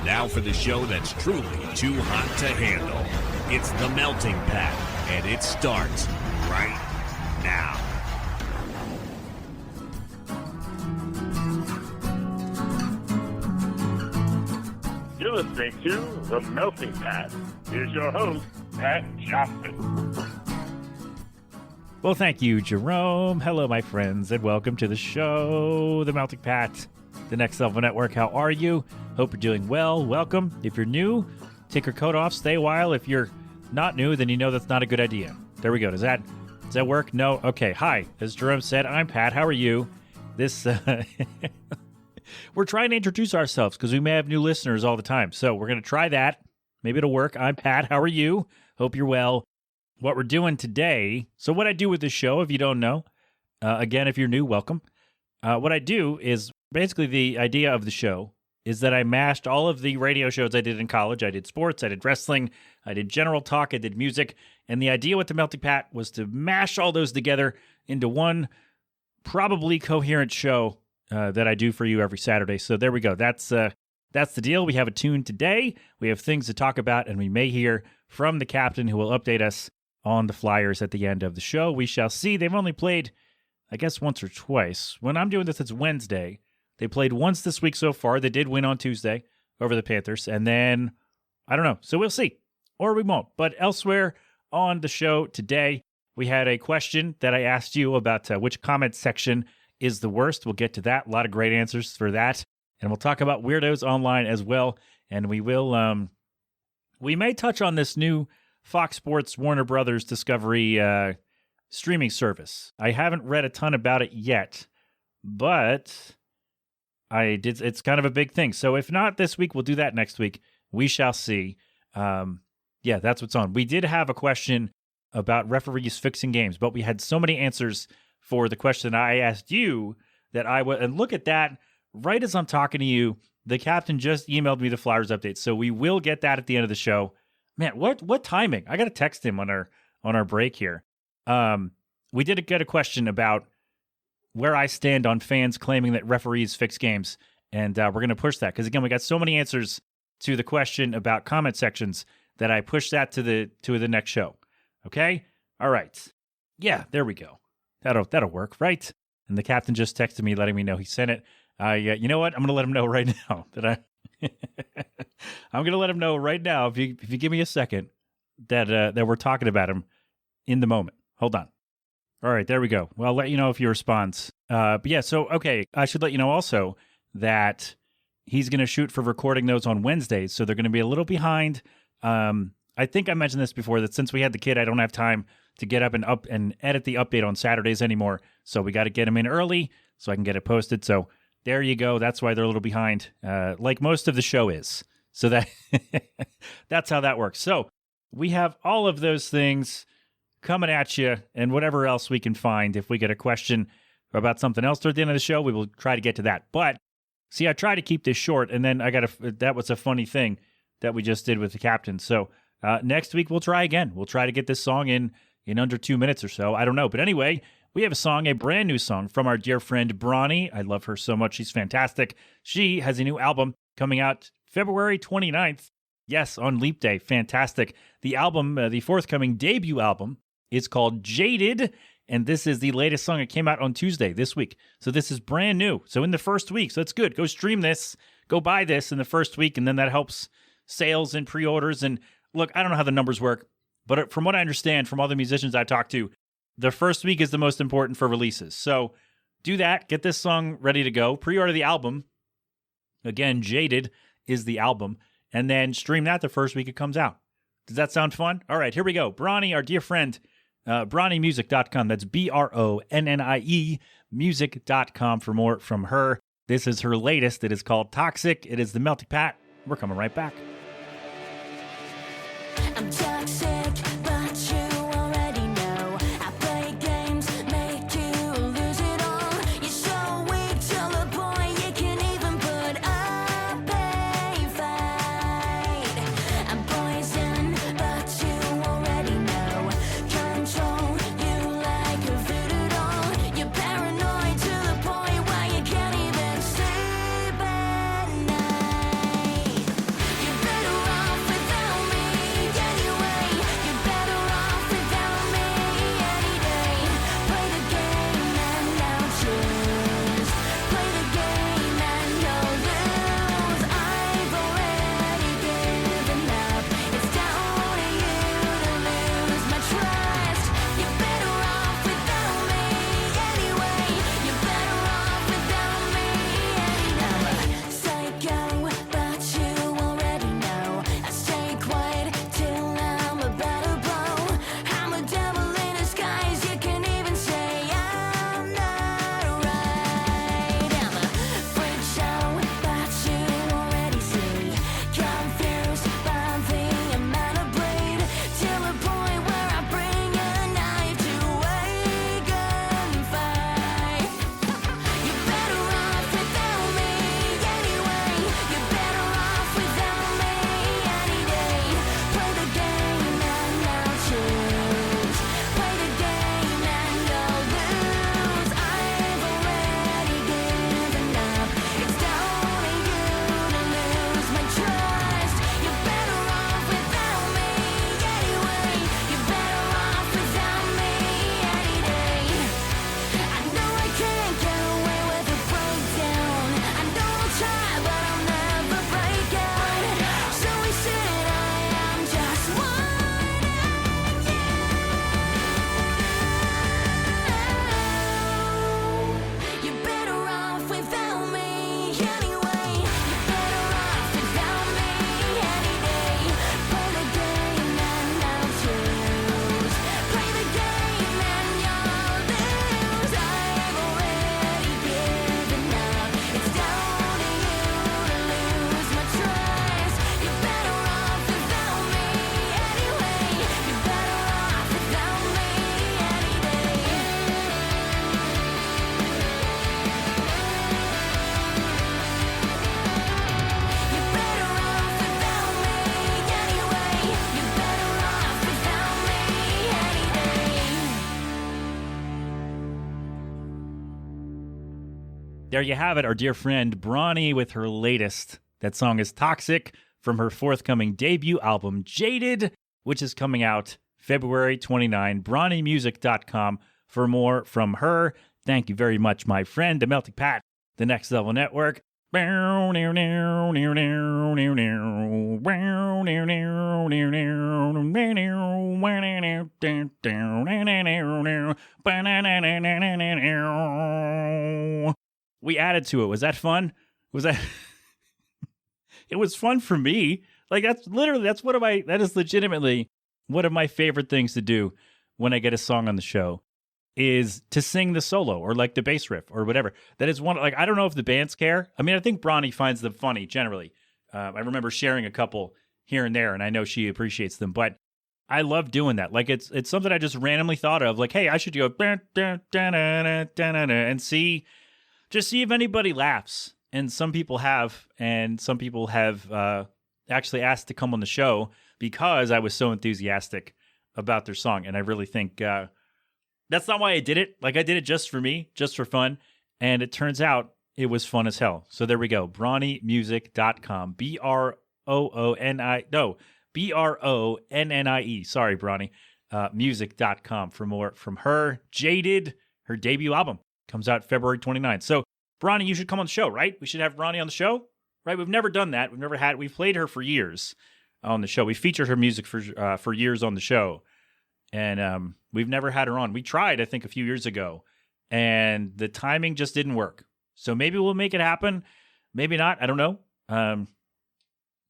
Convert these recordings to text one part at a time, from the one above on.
Now for the show that's truly too hot to handle. It's The Melting Pat, and it starts right now. You're listening to The Melting Pat. Here's your host, Pat Johnson. Well, thank you, Jerome. Hello, my friends, and welcome to the show, The Melting Pat, the Next Level Network. How are you? Hope you're doing well. Welcome. If you're new, take your coat off, stay a while. If you're not new, then you know that's not a good idea. There we go. Does that work? No? Okay. Hi. As Jerome said, I'm Pat. How are you? We're trying to introduce ourselves because we may have new listeners all the time. So we're going to try that. Maybe it'll work. I'm Pat. How are you? Hope you're well. What we're doing today, so what I do with this show, if you don't know, again, if you're new, welcome. What I do is basically the idea of the show is that I mashed all of the radio shows I did in college. I did sports, I did wrestling, I did general talk, I did music. And the idea with the Melting Pat was to mash all those together into one probably coherent show that I do for you every Saturday. So there we go. That's the deal. We have a tune today. We have things to talk about, and we may hear from the captain who will update us on the Flyers at the end of the show. We shall see. They've only played, I guess, once or twice. When I'm doing this, it's Wednesday. They played once this week so far. They did win on Tuesday over the Panthers. And then, I don't know. So we'll see. Or we won't. But elsewhere on the show today, we had a question that I asked you about which comment section is the worst. We'll get to that. A lot of great answers for that. And we'll talk about weirdos online as well. And we will, we may touch on this new Fox Sports Warner Brothers Discovery streaming service. I haven't read a ton about it yet, but it's kind of a big thing. So if not this week, we'll do that next week. We shall see. Yeah, that's what's on. We did have a question about referees fixing games, but we had so many answers for the question I asked you that and look at that. Right as I'm talking to you, the captain just emailed me the Flyers update. So we will get that at the end of the show. Man, what timing? I got to text him on our break here. We did get a question about where I stand on fans claiming that referees fix games, and we're going to push that because again, we got so many answers to the question about comment sections that I pushed that to the next show. Okay, all right, yeah, there we go. That'll work, right? And the captain just texted me letting me know he sent it. You know what? I'm going to let him know right now that I'm going to let him know right now, if you give me a second, that we're talking about him in the moment. Hold on. All right, there we go. Well, I'll let you know if he responds. But yeah, so, okay, I should let you know also that he's going to shoot for recording those on Wednesdays, so they're going to be a little behind. I think I mentioned this before, that since we had the kid, I don't have time to get up and edit the update on Saturdays anymore, so we got to get him in early so I can get it posted. So there you go. That's why they're a little behind, like most of the show is. So that's how that works. So we have all of those things coming at you, and whatever else we can find. If we get a question about something else toward the end of the show, we will try to get to that. But see, I try to keep this short, and then that was a funny thing that we just did with the captain. So next week we'll try again. We'll try to get this song in under 2 minutes or so. I don't know. But anyway, we have a brand new song from our dear friend BRONNIE. I love her so much. She's fantastic. She has a new album coming out February 29th. Yes, on Leap Day. Fantastic. The album, the forthcoming debut album, is called Jaded, and this is the latest song. It came out on Tuesday this week. So this is brand new. So in the first week, so that's good. Go stream this. Go buy this in the first week, and then that helps sales and pre-orders. And look, I don't know how the numbers work, but from what I understand from all the musicians I've talked to, the first week is the most important for releases. So do that. Get this song ready to go. Pre-order the album. Again, Jaded is the album. And then stream that the first week it comes out. Does that sound fun? All right, here we go. BRONNIE, our dear friend, BRONNIEmusic.com. That's BRONNIE music.com for more from her. This is her latest. It is called Toxic. It is the Melting Pat. We're coming right back. I'm toxic, but you already know. I play games, make you lose it all. You're so weak to the point you can even put up a fight. I'm poison, but you already know. Control you like a voodoo doll. You're paranoid to the point where you can't even sleep at night. there you have it. Our dear friend Bronnie with her latest. That song is Toxic from her forthcoming debut album, Jaded, which is coming out February 29. BronnieMusic.com for more from her. Thank you very much, my friend. The Melting Pat, the Next Level Network. We added to it. Was that fun? Was that? It was fun for me. Like that is legitimately one of my favorite things to do when I get a song on the show is to sing the solo or like the bass riff or whatever. That is one, like, I don't know if the bands care. I mean, I think Bronnie finds them funny generally. I remember sharing a couple here and there, and I know she appreciates them, but I love doing that. Like it's something I just randomly thought of, like, hey, I should go and see if anybody laughs. And some people have, actually asked to come on the show because I was so enthusiastic about their song. And I really think that's not why I did it. Like, I did it just for me, just for fun. And it turns out it was fun as hell. So there we go. BronnieMusic.com. BRONNIE. Sorry, Bronnie. Music.com for more from her. Jaded, her debut album, comes out February 29th. So, Bronnie, you should come on the show, right? We should have Bronnie on the show, right? We've never done that. We've played her for years on the show. We featured her music for years on the show. And we've never had her on. We tried, I think, a few years ago, and the timing just didn't work. So maybe we'll make it happen. Maybe not. I don't know.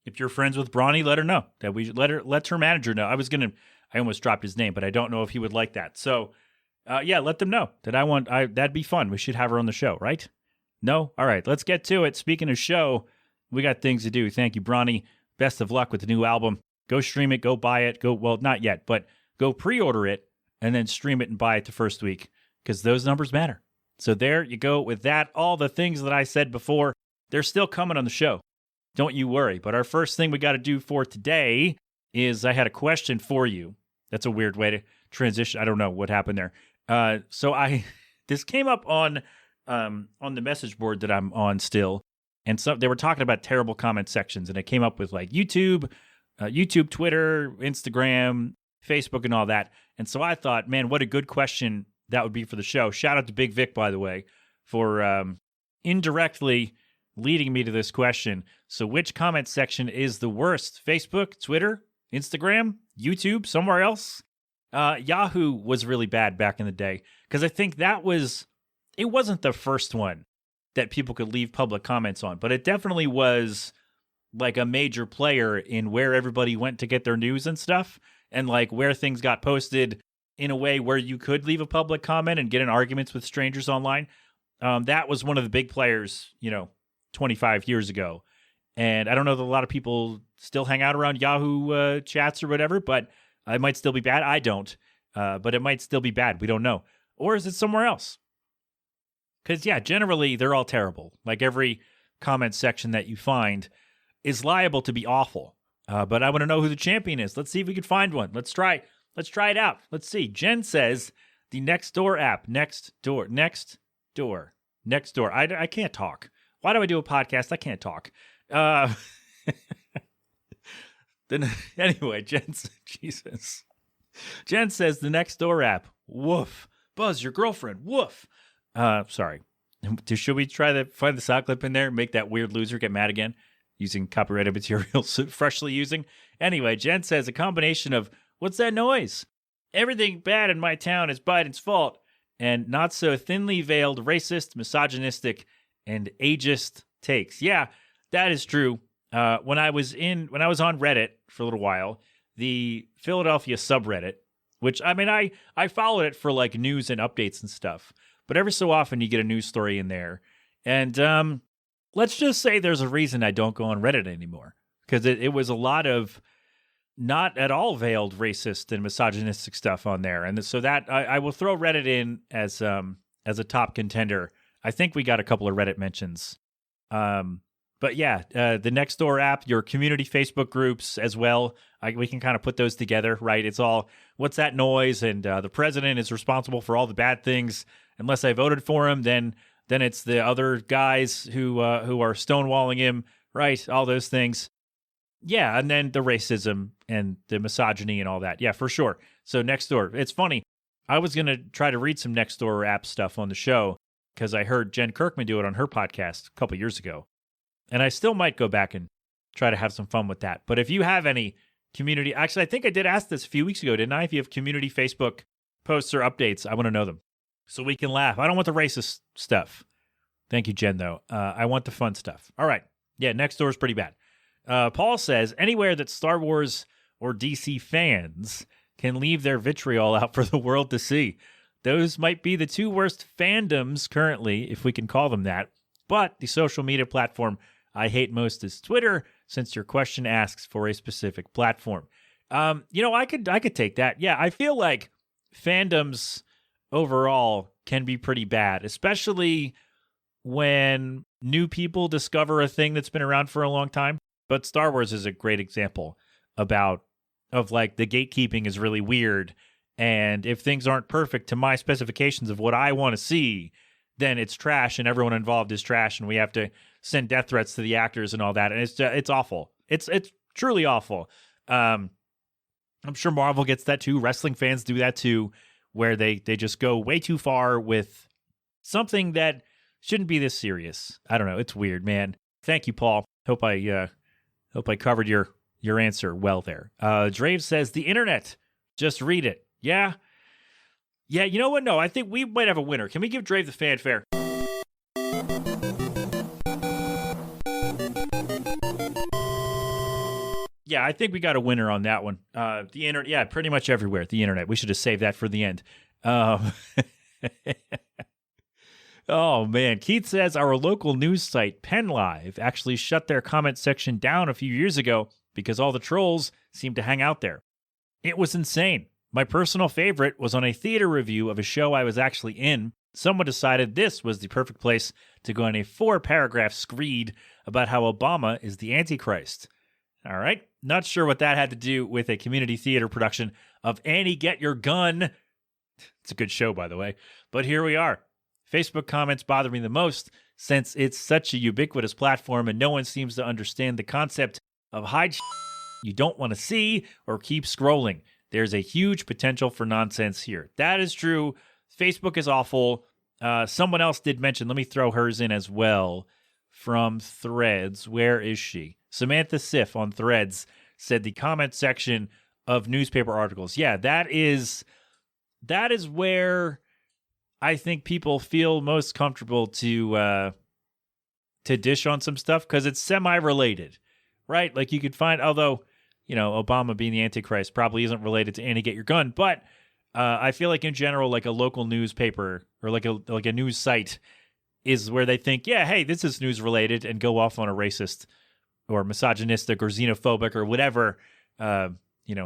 If you're friends with Bronnie, let her know that we should let her manager know. I almost dropped his name, but I don't know if he would like that. So, yeah, let them know that that'd be fun. We should have her on the show, right? No? All right, let's get to it. Speaking of show, we got things to do. Thank you, Bronnie. Best of luck with the new album. Go stream it. Go buy it. Well, not yet, but go pre-order it and then stream it and buy it the first week because those numbers matter. So there you go with that. All the things that I said before, they're still coming on the show. Don't you worry. But our first thing we got to do for today is I had a question for you. That's a weird way to transition. I don't know what happened there. This came up on the message board that I'm on still. And so they were talking about terrible comment sections, and it came up with like YouTube, Twitter, Instagram, Facebook, and all that. And so I thought, man, what a good question that would be for the show. Shout out to Big Vic, by the way, for indirectly leading me to this question. So which comment section is the worst? Facebook, Twitter, Instagram, YouTube, somewhere else? Yahoo was really bad back in the day because I think it wasn't the first one that people could leave public comments on, but it definitely was like a major player in where everybody went to get their news and stuff, and like where things got posted in a way where you could leave a public comment and get in arguments with strangers online. That was one of the big players, 25 years ago. And I don't know that a lot of people still hang out around Yahoo chats or whatever, but it might still be bad. I don't, but it might still be bad. We don't know. Or is it somewhere else? Because, yeah, generally they're all terrible. Like every comment section that you find is liable to be awful. But I want to know who the champion is. Let's see if we can find one. Let's try it out. Let's see. Jen says the Nextdoor app. Nextdoor. I can't talk. Why do I do a podcast? I can't talk. Then anyway, Jen says the Nextdoor app. Woof. Buzz, your girlfriend. Woof. Sorry. Should we try to find the sound clip in there? Make that weird loser get mad again? Using copyrighted material, freshly using. Anyway, Jen says a combination of, what's that noise? Everything bad in my town is Biden's fault. And not so thinly veiled racist, misogynistic, and ageist takes. Yeah, that is true. When I was on Reddit for a little while, the Philadelphia subreddit, which, I mean, I followed it for like news and updates and stuff. But every so often you get a news story in there. And let's just say there's a reason I don't go on Reddit anymore. Because it was a lot of not at all veiled racist and misogynistic stuff on there. And so that I will throw Reddit in as a top contender. I think we got a couple of Reddit mentions. But yeah, the Nextdoor app, your community Facebook groups as well. We can kind of put those together, right? It's all, what's that noise? And the president is responsible for all the bad things. Unless I voted for him, then then it's the other guys who are stonewalling him, right? All those things. Yeah, and then the racism and the misogyny and all that. Yeah, for sure. So Nextdoor, it's funny. I was going to try to read some Nextdoor app stuff on the show because I heard Jen Kirkman do it on her podcast a couple years ago. And I still might go back and try to have some fun with that. But if you have any community, actually, I think I did ask this a few weeks ago, didn't I? If you have community Facebook posts or updates, I want to know them so we can laugh. I don't want the racist stuff. Thank you, Jen, though. I want the fun stuff. All right. Yeah, Nextdoor is pretty bad. Paul says, anywhere that Star Wars or DC fans can leave their vitriol out for the world to see. Those might be the two worst fandoms currently, if we can call them that. But the social media platform I hate most is Twitter, since your question asks for a specific platform. I could take that. Yeah, I feel like fandoms overall can be pretty bad, especially when new people discover a thing that's been around for a long time. But Star Wars is a great example of like the gatekeeping is really weird. And if things aren't perfect to my specifications of what I want to see, then it's trash and everyone involved is trash. And we have to send death threats to the actors and all that. And it's awful. It's truly awful. I'm sure Marvel gets that too. Wrestling fans do that too, where they just go way too far with something that shouldn't be this serious. I don't know. It's weird, man. Thank you, Paul. Hope I covered your answer well there. Drave says, the internet. Just read it. Yeah. Yeah, you know what? No, I think we might have a winner. Can we give Drave the fanfare? Yeah, I think we got a winner on that one. The internet, yeah, pretty much everywhere. The internet. We should have saved that for the end. Oh, man. Keith says our local news site, Penn Live, actually shut their comment section down a few years ago because all the trolls seemed to hang out there. It was insane. My personal favorite was on a theater review of a show I was actually in. Someone decided this was the perfect place to go on a 4-paragraph screed about how Obama is the Antichrist. All right. Not sure what that had to do with a community theater production of Annie Get Your Gun. It's a good show, by the way. But here we are. Facebook comments bother me the most since it's such a ubiquitous platform and no one seems to understand the concept of hide you don't want to see or keep scrolling. There's a huge potential for nonsense here. That is true. Facebook is awful. Someone else did mention, let me throw hers in as well, from Threads. Where is she? Samantha Sif on Threads said the comment section of newspaper articles. Yeah, that is where I think people feel most comfortable to dish on some stuff because it's semi-related, right? Like you could find, although, Obama being the Antichrist probably isn't related to Annie Get Your Gun, but I feel like in general, like a local newspaper or like a news site is where they think, yeah, hey, this is news related, and go off on a racist or misogynistic or xenophobic or whatever,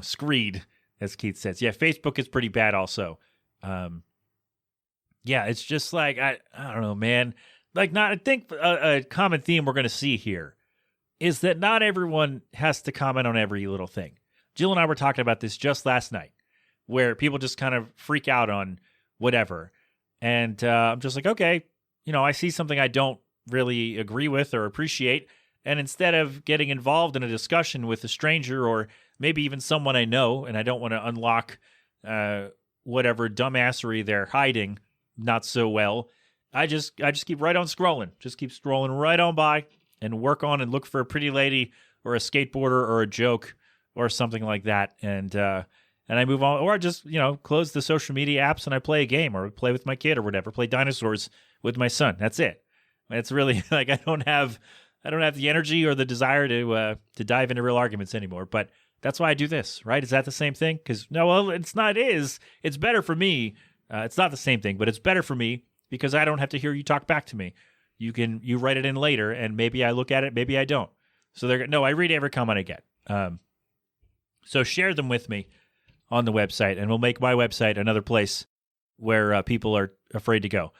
screed, as Keith says. Yeah, Facebook is pretty bad also. Yeah, it's just like, I don't know, man. Like, I think a common theme we're going to see here is that not everyone has to comment on every little thing. Jill and I were talking about this just last night, where people just kind of freak out on whatever. And I'm just like, okay, I see something I don't really agree with or appreciate. And instead of getting involved in a discussion with a stranger or maybe even someone I know, and I don't want to unlock whatever dumbassery they're hiding not so well, I just keep right on scrolling. Just keep scrolling right on by and work on and look for a pretty lady or a skateboarder or a joke or something like that. And I move on, or I just, close the social media apps and I play a game or play with my kid or whatever, play dinosaurs with my son. That's it. It's really like I don't have the energy or the desire to dive into real arguments anymore. But that's why I do this, right? Is that the same thing? Because it's not. It's better for me. It's not the same thing, but it's better for me because I don't have to hear you talk back to me. You write it in later, and maybe I look at it, maybe I don't. So I read every comment I get. So share them with me on the website, and we'll make my website another place where people are afraid to go.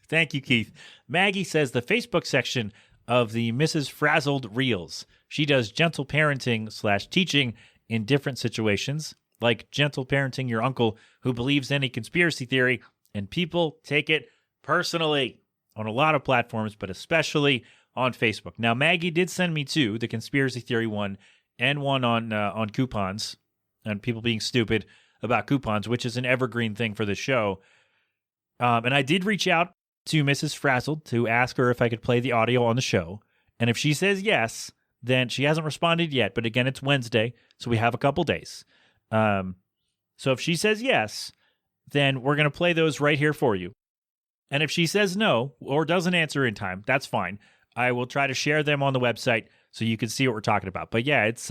Thank you, Keith. Maggie says the Facebook section of the Mrs. Frazzled Reels. She does gentle parenting / teaching in different situations, like gentle parenting your uncle who believes any conspiracy theory, and people take it personally on a lot of platforms, but especially on Facebook. Now, Maggie did send me two, the conspiracy theory one and one on coupons and people being stupid about coupons, which is an evergreen thing for the show. And I did reach out to Mrs. Frazzled to ask her if I could play the audio on the show. And if she says yes, then she hasn't responded yet. But again, it's Wednesday, so we have a couple days. So if she says yes, then we're going to play those right here for you. And if she says no or doesn't answer in time, that's fine. I will try to share them on the website so you can see what we're talking about. But yeah, it's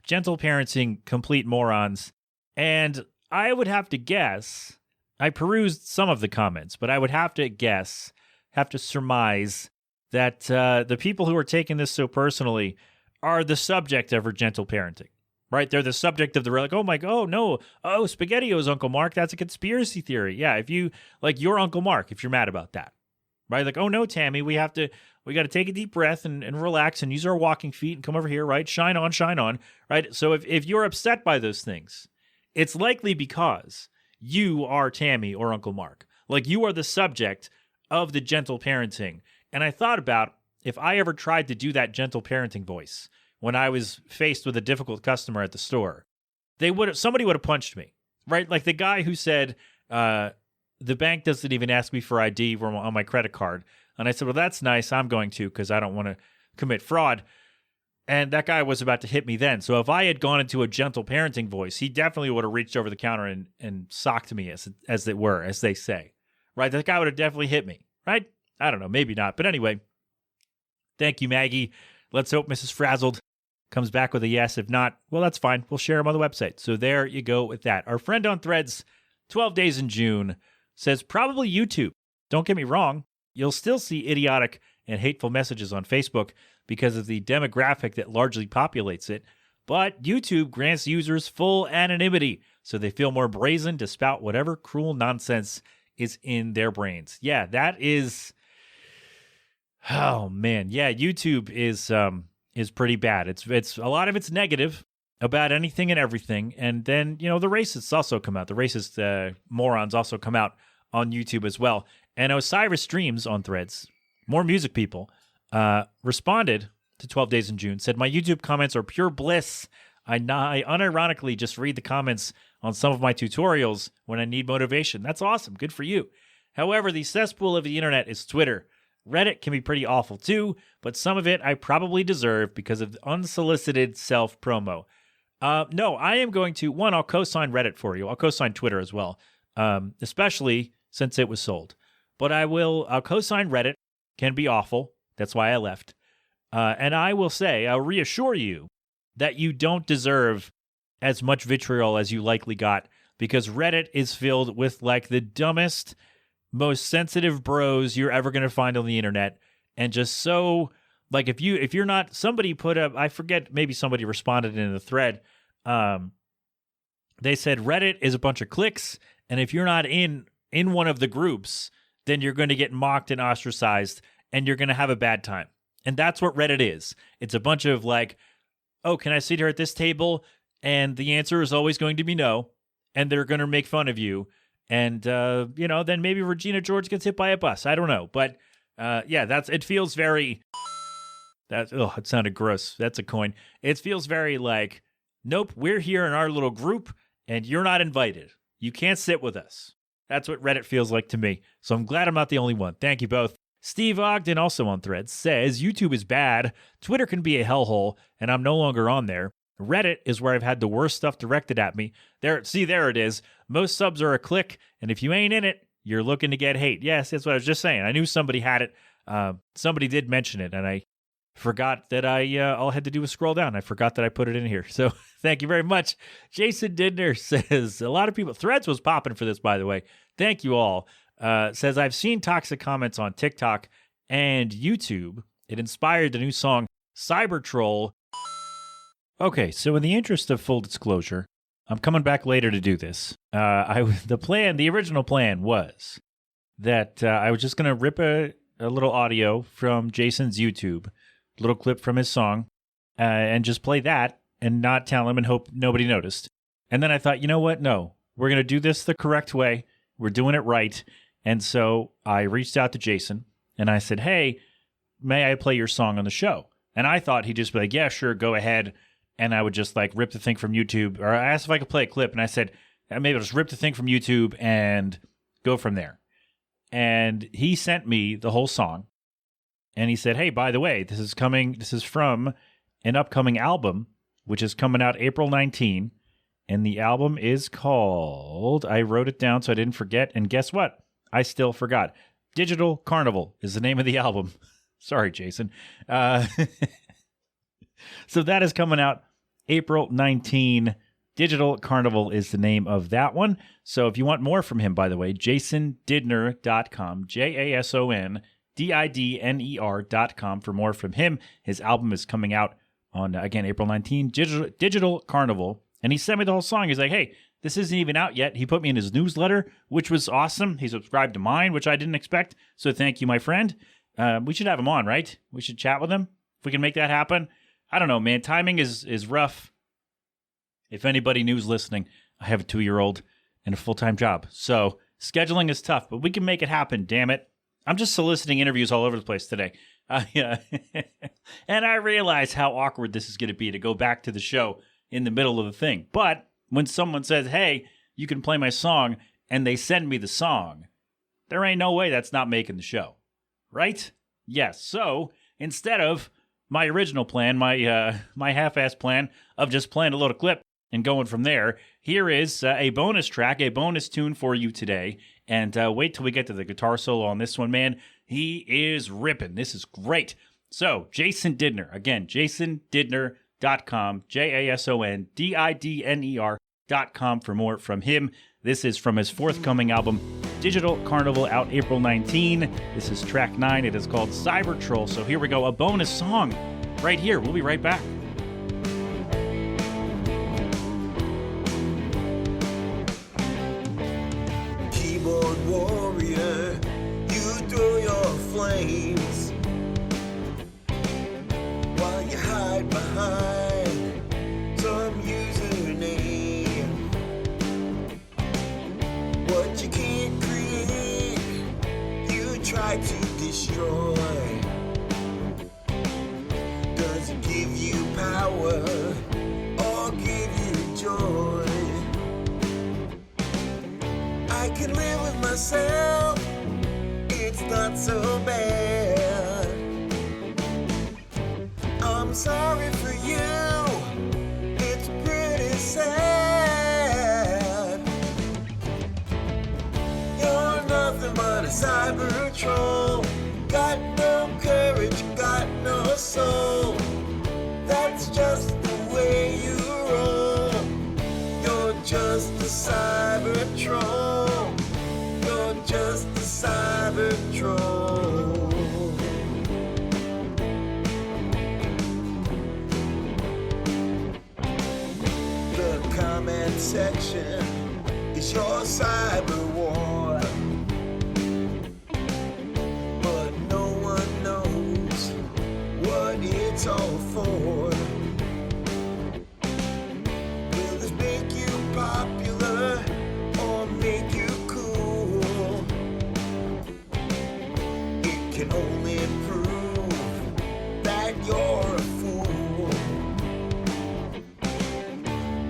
gentle parenting, complete morons. And I would have to guess, I perused some of the comments, but I would have to surmise that the people who are taking this so personally are the subject of her gentle parenting, right? They're the subject of the, like, oh my, oh no, oh, SpaghettiOs, Uncle Mark, that's a conspiracy theory. Yeah, if you, like your Uncle Mark, if you're mad about that, right? Like, oh no, Tammy, we got to take a deep breath and relax and use our walking feet and come over here, right? Shine on, right? So if you're upset by those things, it's likely because you are Tammy or Uncle Mark. Like, you are the subject of the gentle parenting. And I thought about if I ever tried to do that gentle parenting voice when I was faced with a difficult customer at the store, somebody would have punched me, right? Like the guy who said, the bank doesn't even ask me for ID on my credit card. And I said, well, that's nice. I'm going to, because I don't want to commit fraud. And that guy was about to hit me then. So if I had gone into a gentle parenting voice, he definitely would have reached over the counter and socked me, as it were, as they say. Right? That guy would have definitely hit me. Right? I don't know. Maybe not. But anyway, thank you, Maggie. Let's hope Mrs. Frazzled comes back with a yes. If not, well, that's fine. We'll share them on the website. So there you go with that. Our friend on Threads, 12 Days in June, says probably YouTube. Don't get me wrong. You'll still see idiotic and hateful messages on Facebook because of the demographic that largely populates it. But YouTube grants users full anonymity, so they feel more brazen to spout whatever cruel nonsense is in their brains. Yeah, that is... Oh, man. Yeah, YouTube is pretty bad. It's a lot of it's negative about anything and everything. And then, the racists also come out. The racist morons also come out on YouTube as well. And Osiris Streams on Threads, more music people, responded to 12 Days in June, said, my YouTube comments are pure bliss. I unironically just read the comments on some of my tutorials when I need motivation. That's awesome. Good for you. However, the cesspool of the internet is Twitter. Reddit can be pretty awful too, but some of it I probably deserve because of unsolicited self-promo. No, I am going to, one, I'll co-sign Reddit for you. I'll co-sign Twitter as well, especially since it was sold. But I'll co-sign Reddit. Can be awful. That's why I left. And I'll reassure you that you don't deserve as much vitriol as you likely got, because Reddit is filled with like the dumbest, most sensitive bros you're ever going to find on the internet. And just so, like, if you're not, somebody put up, I forget, maybe somebody responded in the thread. They said Reddit is a bunch of clicks, and if you're not in one of the groups, then you're going to get mocked and ostracized, and you're going to have a bad time. And that's what Reddit is. It's a bunch of like, oh, can I sit here at this table? And the answer is always going to be no. And they're going to make fun of you. And, then maybe Regina George gets hit by a bus. I don't know. But, it feels very, it sounded gross. That's a coin. It feels very like, nope, we're here in our little group, and you're not invited. You can't sit with us. That's what Reddit feels like to me. So I'm glad I'm not the only one. Thank you both. Steve Ogden, also on Threads, says YouTube is bad, Twitter can be a hellhole, and I'm no longer on there. Reddit is where I've had the worst stuff directed at me. There it is. Most subs are a click, and if you ain't in it, you're looking to get hate. Yes, that's what I was just saying. I knew somebody had it. Somebody did mention it, and I forgot that all I had to do was scroll down. I forgot that I put it in here. So thank you very much. Jason Didner says, a lot of people, Threads was popping for this, by the way. Thank you all. Says, I've seen toxic comments on TikTok and YouTube. It inspired the new song Cyber Troll. Okay, so in the interest of full disclosure, I'm coming back later to do this. The original plan was that I was just going to rip a little audio from Jason's YouTube, a little clip from his song, and just play that and not tell him and hope nobody noticed. And then I thought, you know what? No, we're going to do this the correct way. We're doing it right. And so I reached out to Jason and I said, hey, may I play your song on the show? And I thought he'd just be like, yeah, sure, go ahead. And I would just like rip the thing from YouTube. Or I asked if I could play a clip and I said, maybe I'll just rip the thing from YouTube and go from there. And he sent me the whole song. And he said, hey, by the way, this is from an upcoming album, which is coming out April 19. And the album is called, I wrote it down so I didn't forget. And guess what? I still forgot. Digital Carnival is the name of the album. Sorry, Jason. So that is coming out April 19. Digital Carnival is the name of that one. So if you want more from him, by the way, jasondidner.com, JASONDIDNER.com for more from him. His album is coming out on, again, April 19, Digital Carnival. And he sent me the whole song. He's like, hey, this isn't even out yet. He put me in his newsletter, which was awesome. He subscribed to mine, which I didn't expect. So thank you, my friend. We should have him on, right? We should chat with him if we can make that happen. I don't know, man. Timing is rough. If anybody new's listening, I have a 2-year-old and a full-time job. So scheduling is tough, but we can make it happen, damn it. I'm just soliciting interviews all over the place today. Yeah. And I realize how awkward this is going to be to go back to the show in the middle of the thing. But when someone says, hey, you can play my song, and they send me the song, there ain't no way that's not making the show. Right? Yes. So instead of my original plan, my half-assed plan of just playing a little clip and going from there, here is a bonus track, a bonus tune for you today. And wait till we get to the guitar solo on this one, man. He is ripping. This is great. So, Jason Didner. Again, jasondidner.com, JASONDIDNER.com for more from him. This is from his forthcoming album, Digital Carnival, out April 19. This is track 9. It is called Cyber Troll. So here we go, a bonus song right here. We'll be right back. Keyboard warrior, you throw your flames while you hide behind some username. What you can't create, you try to destroy. Does it give you power or give you joy? I can live with myself, it's not so bad. I'm sorry for you, it's pretty sad. You're nothing but a cyber troll. Got no courage, got no soul. That's just the way you roll. You're just a cyber troll. You're just a cyber troll. The comment section is your cyber war, but no one knows what it's all for. Will this make you popular or make you cool? It can only prove that you're a fool.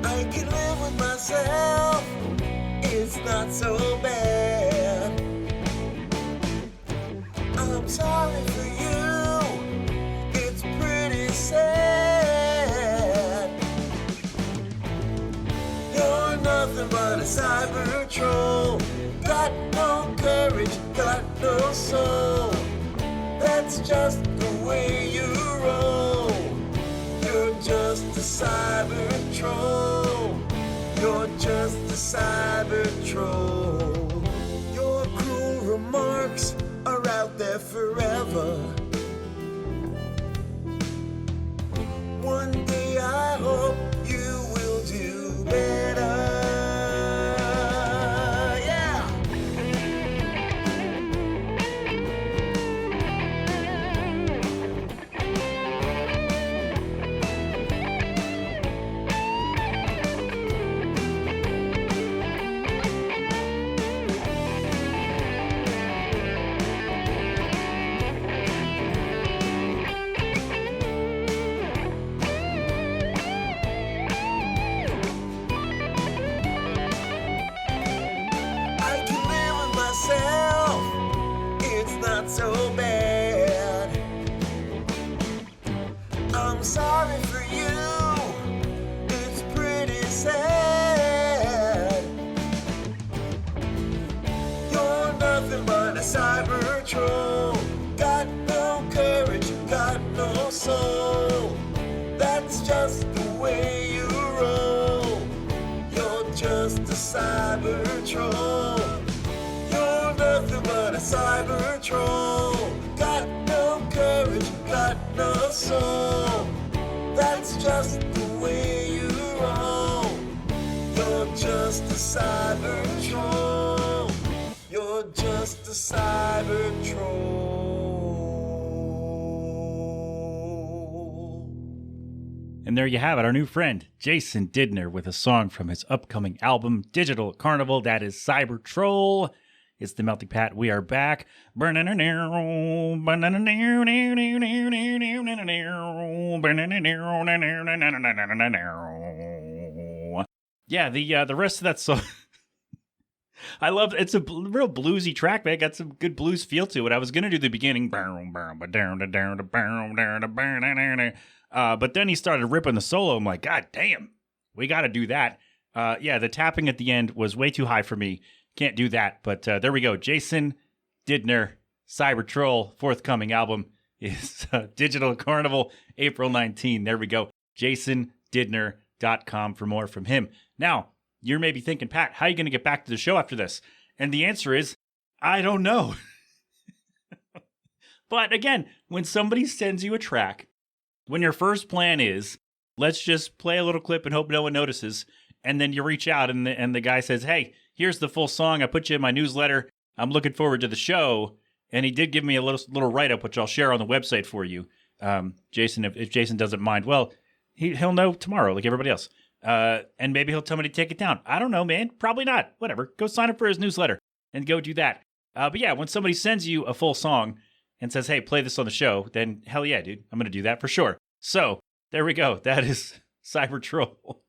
I can live with myself, it's not so bad. I'm sorry for you, it's pretty sad. You're nothing but a cyber troll. Got no courage, got no soul. That's just the way you roll. You're just a cyber troll. You're just a cyber troll. Your cruel remarks are out there forever. One day I hope you will do better. Yeah. I'm sorry for you. It's pretty sad. You're nothing but a cyber troll. Got no courage, got no soul. That's just the way you roll. You're just a cyber troll. You're nothing but a cyber troll. Got no courage, got no soul. That's just the way you roll. You're just a cyber troll. You're just a cyber troll. And there you have it, our new friend, Jason Didner, with a song from his upcoming album, Digital Carnival. That is Cyber Troll. It's the Melting Pat. We are back. Yeah, the rest of that song, I love. It's a real bluesy track, man. Got some good blues feel to it. I was gonna do the beginning, but then he started ripping the solo. I'm like, God damn, we got to do that. Yeah, the tapping at the end was way too high for me. Can't do that. But there we go. Jason Didner, Cyber Troll, forthcoming album is Digital Carnival, April 19. There we go. JasonDidner.com for more from him. Now, you're maybe thinking, Pat, how are you going to get back to the show after this? And the answer is, I don't know. But again, when somebody sends you a track, when your first plan is, let's just play a little clip and hope no one notices, and then you reach out and the guy says, hey, here's the full song. I put you in my newsletter. I'm looking forward to the show. And he did give me a little write-up, which I'll share on the website for you. Jason, if Jason doesn't mind, well, he'll know tomorrow like everybody else. And maybe he'll tell me to take it down. I don't know, man. Probably not. Whatever. Go sign up for his newsletter and go do that. But yeah, when somebody sends you a full song and says, hey, play this on the show, then hell yeah, dude. I'm going to do that for sure. So there we go. That is Cyber Troll.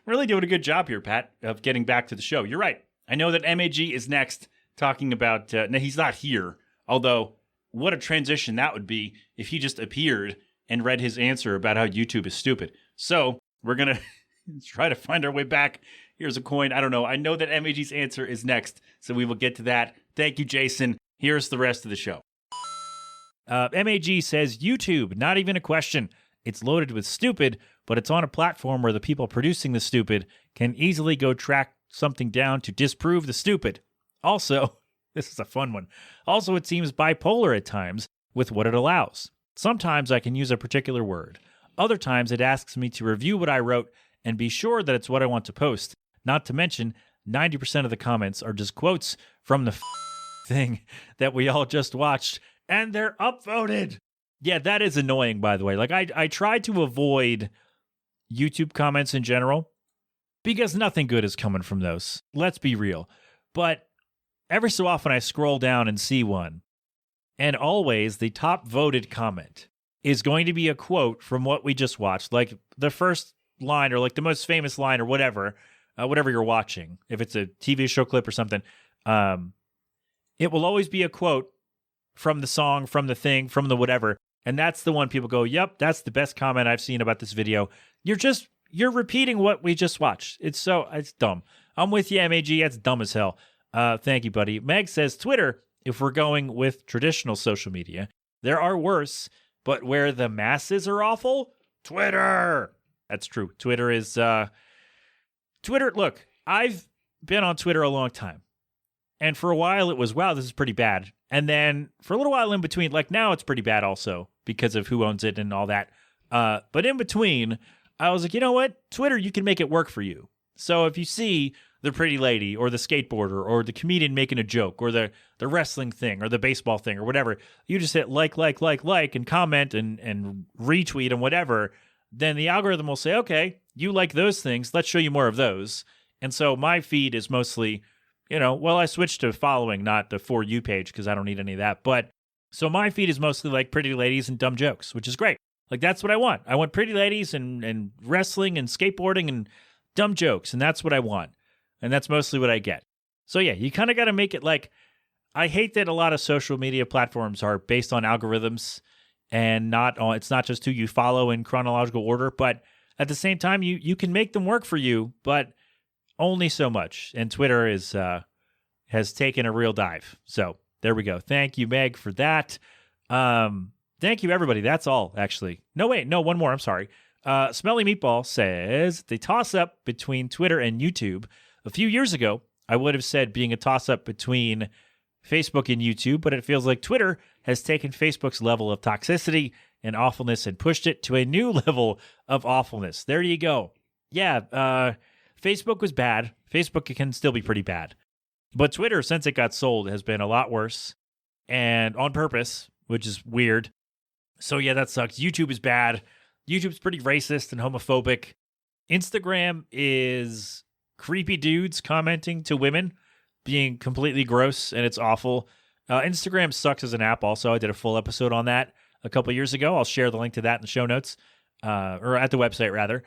Really doing a good job here, Pat, of getting back to the show. You're right. I know that MAG is next talking about, no, he's not here. Although, what a transition that would be if he just appeared and read his answer about how YouTube is stupid. So, we're going to try to find our way back. Here's a coin. I don't know. I know that MAG's answer is next, so we will get to that. Thank you, Jason. Here's the rest of the show. MAG says, YouTube, not even a question. It's loaded with stupid, but it's on a platform where the people producing the stupid can easily go track something down to disprove the stupid. Also, this is a fun one. Also, it seems bipolar at times with what it allows. Sometimes I can use a particular word. Other times it asks me to review what I wrote and be sure that it's what I want to post. Not to mention, 90% of the comments are just quotes from the thing that we all just watched, and they're upvoted. Yeah, that is annoying, by the way. Like, I try to avoid YouTube comments in general because nothing good is coming from those. Let's be real. But every so often I scroll down and see one, and always the top voted comment is going to be a quote from what we just watched, like the first line or like the most famous line or whatever you're watching. If it's a TV show clip or something, it will always be a quote from the song, from the thing, from the whatever. And that's the one people go, yep, that's the best comment I've seen about this video. You're repeating what we just watched. It's dumb. I'm with you, MAG. That's dumb as hell. Thank you, buddy. Meg says, Twitter, if we're going with traditional social media, there are worse, but where the masses are awful, Twitter. That's true. Twitter is, Twitter, look, I've been on Twitter a long time. And for a while it was, wow, this is pretty bad. And then for a little while in between, like now it's pretty bad also because of who owns it and all that. But in between, I was like, you know what? Twitter, you can make it work for you. So if you see the pretty lady or the skateboarder or the comedian making a joke or the wrestling thing or the baseball thing or whatever, you just hit like and comment and retweet and whatever. Then the algorithm will say, okay, you like those things. Let's show you more of those. And so my feed is mostly, I switched to following, not the For You page because I don't need any of that. But so my feed is mostly like pretty ladies and dumb jokes, which is great. Like that's what I want. I want pretty ladies and wrestling and skateboarding and dumb jokes. And that's what I want. And that's mostly what I get. So yeah, you kind of got to make it like, I hate that a lot of social media platforms are based on algorithms and it's not just who you follow in chronological order, but at the same time, you can make them work for you, but only so much. And Twitter has taken a real dive. So there we go. Thank you, Meg, for that. Thank you, everybody. That's all, actually. No, wait. No, one more. I'm sorry. Smelly Meatball says, the toss-up between Twitter and YouTube. A few years ago, I would have said being a toss-up between Facebook and YouTube, but it feels like Twitter has taken Facebook's level of toxicity and awfulness and pushed it to a new level of awfulness. There you go. Yeah, Facebook was bad. Facebook can still be pretty bad. But Twitter, since it got sold, has been a lot worse, and on purpose, which is weird. So yeah, that sucks. YouTube is bad. YouTube's pretty racist and homophobic. Instagram is creepy dudes commenting to women, being completely gross, and it's awful. Instagram sucks as an app also. I did a full episode on that a couple years ago. I'll share the link to that in the show notes, or at the website, rather.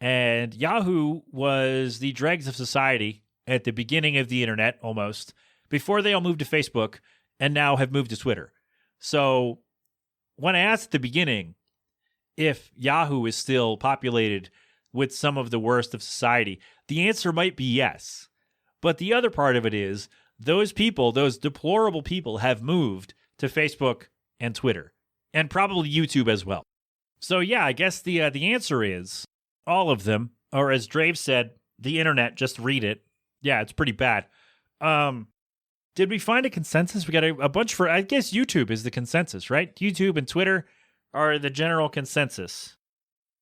And Yahoo was the dregs of society at the beginning of the internet, almost, before they all moved to Facebook and now have moved to Twitter. So when I asked at the beginning if Yahoo is still populated with some of the worst of society, the answer might be yes. But the other part of it is those people, those deplorable people, have moved to Facebook and Twitter, and probably YouTube as well. So yeah, I guess the answer is all of them, or as Drave said, the internet, just read it. Yeah, it's pretty bad. Did we find a consensus? We got a bunch for, I guess YouTube is the consensus, right? YouTube and Twitter are the general consensus.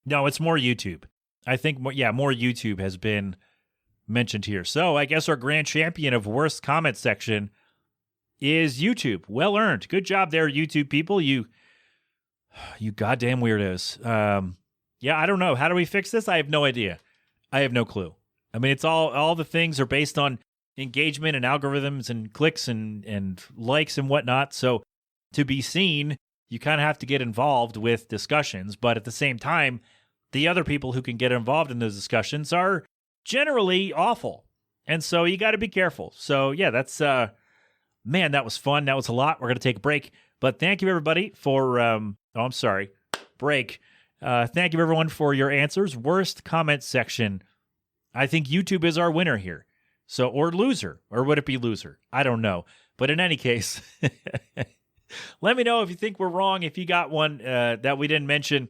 No, it's more YouTube. I think, more YouTube has been mentioned here. So I guess our grand champion of worst comment section is YouTube. Well earned. Good job there, YouTube people. You goddamn weirdos. Yeah, I don't know. How do we fix this? I have no idea. I have no clue. I mean, it's all the things are based on engagement and algorithms and clicks and likes and whatnot. So to be seen, you kind of have to get involved with discussions. But at the same time, the other people who can get involved in those discussions are generally awful. And so you got to be careful. So yeah, that's, man, that was fun. That was a lot. We're going to take a break. But thank you, everybody, for, break. Thank you, everyone, for your answers. Worst comment section. I think YouTube is our winner here. So, or loser. Or would it be loser? I don't know. But in any case, let me know if you think we're wrong, if you got one that we didn't mention,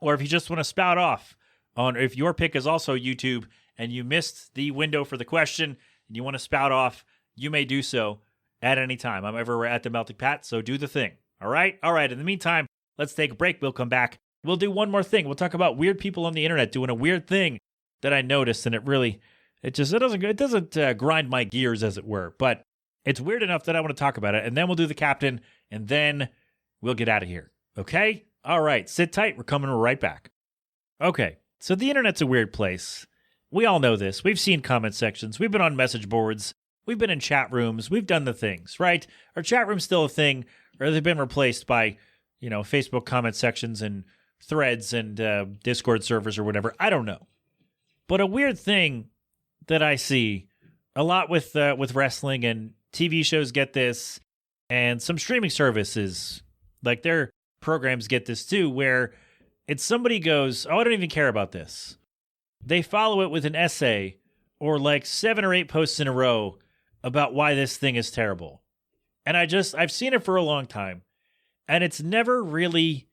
or if you just want to spout off on if your pick is also YouTube and you missed the window for the question and you want to spout off, you may do so at any time. I'm everywhere at the Melting Pat, so do the thing. All right? All right. In the meantime, let's take a break. We'll come back. We'll do one more thing. We'll talk about weird people on the internet doing a weird thing that I noticed, and it doesn't grind my gears, as it were, but it's weird enough that I want to talk about it, and then we'll do the captain, and then we'll get out of here. Okay? All right. Sit tight. We're coming right back. Okay. So the internet's a weird place. We all know this. We've seen comment sections. We've been on message boards. We've been in chat rooms. We've done the things, right? Are chat rooms still a thing, or have they been replaced by, Facebook comment sections and threads and Discord servers or whatever? I don't know. But a weird thing that I see a lot with wrestling, and TV shows get this, and some streaming services, like their programs, get this too, where it's somebody goes, oh, I don't even care about this. They follow it with an essay or like 7 or 8 posts in a row about why this thing is terrible. And I've seen it for a long time, and it's never really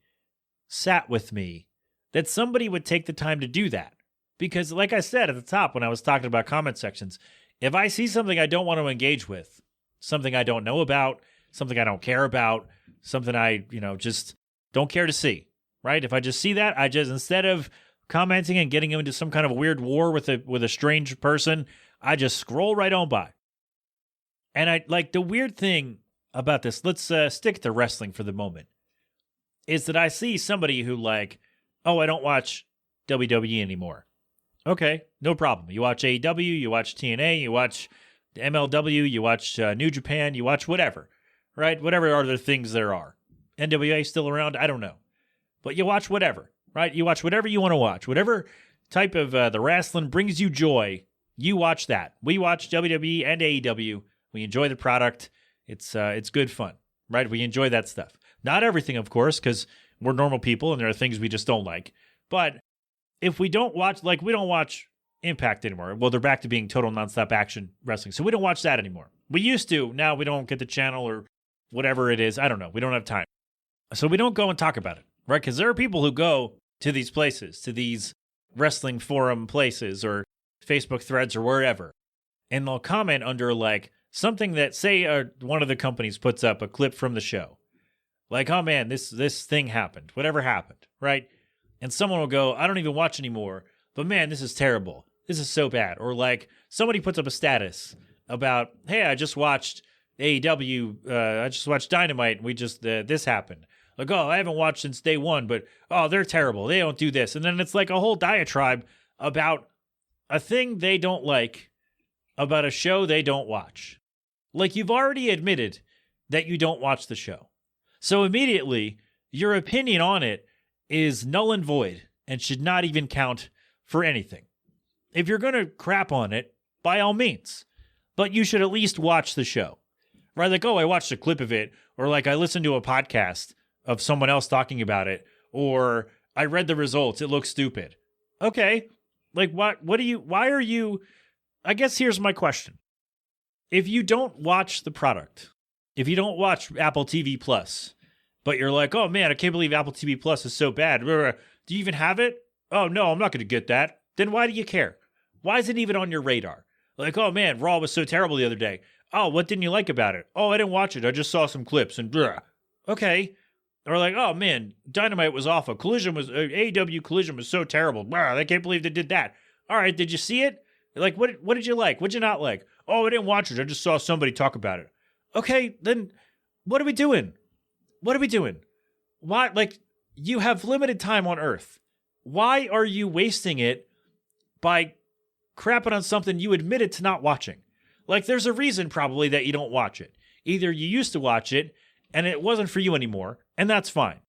sat with me that somebody would take the time to do that. Because like I said at the top when I was talking about comment sections, if I see something I don't want to engage with, something I don't know about, something I don't care about, something I, just don't care to see, right? If I just see that, instead of commenting and getting into some kind of a weird war with a strange person, I just scroll right on by. And I like the weird thing about this, let's stick to wrestling for the moment, is that I see somebody who like, oh, I don't watch WWE anymore. Okay, no problem. You watch AEW, you watch TNA, you watch MLW, you watch New Japan, you watch whatever, right? Whatever other things there are. NWA still around? I don't know. But you watch whatever, right? You watch whatever you want to watch. Whatever type of the wrestling brings you joy, you watch that. We watch WWE and AEW. We enjoy the product. It's good fun, right? We enjoy that stuff. Not everything, of course, because we're normal people and there are things we just don't like. But if we don't watch, like we don't watch Impact anymore. Well, they're back to being total nonstop action wrestling. So we don't watch that anymore. We used to. Now we don't get the channel or whatever it is. I don't know. We don't have time. So we don't go and talk about it, right? Because there are people who go to these places, to these wrestling forum places or Facebook threads or wherever, and they'll comment under like something that, say, one of the companies puts up a clip from the show. Like, oh man, this thing happened, whatever happened, right? And someone will go, I don't even watch anymore, but man, this is terrible. This is so bad. Or like somebody puts up a status about, hey, I just watched AEW, I just watched Dynamite, and we just, this happened. Like, oh, I haven't watched since day one, but oh, they're terrible. They don't do this. And then it's like a whole diatribe about a thing they don't like, about a show they don't watch. Like, you've already admitted that you don't watch the show. So immediately, your opinion on it is null and void and should not even count for anything. If you're going to crap on it, by all means. But you should at least watch the show. Right? Like, oh, I watched a clip of it. Or like, I listened to a podcast of someone else talking about it. Or I read the results. It looks stupid. Okay. Like, why are you, I guess here's my question. If you don't watch the product, if you don't watch Apple TV Plus, but you're like, oh man, I can't believe Apple TV Plus is so bad. Do you even have it? Oh no, I'm not going to get that. Then why do you care? Why is it even on your radar? Like, oh man, Raw was so terrible the other day. Oh, what didn't you like about it? Oh, I didn't watch it. I just saw some clips and okay. Or like, oh man, Dynamite was awful. AEW Collision was so terrible. I can't believe they did that. All right, did you see it? Like, what did you like? What'd you not like? Oh, I didn't watch it. I just saw somebody talk about it. Okay, then what are we doing? What are we doing? Why? Like, you have limited time on Earth. Why are you wasting it by crapping on something you admitted to not watching? Like, there's a reason probably that you don't watch it. Either you used to watch it and it wasn't for you anymore, and that's fine.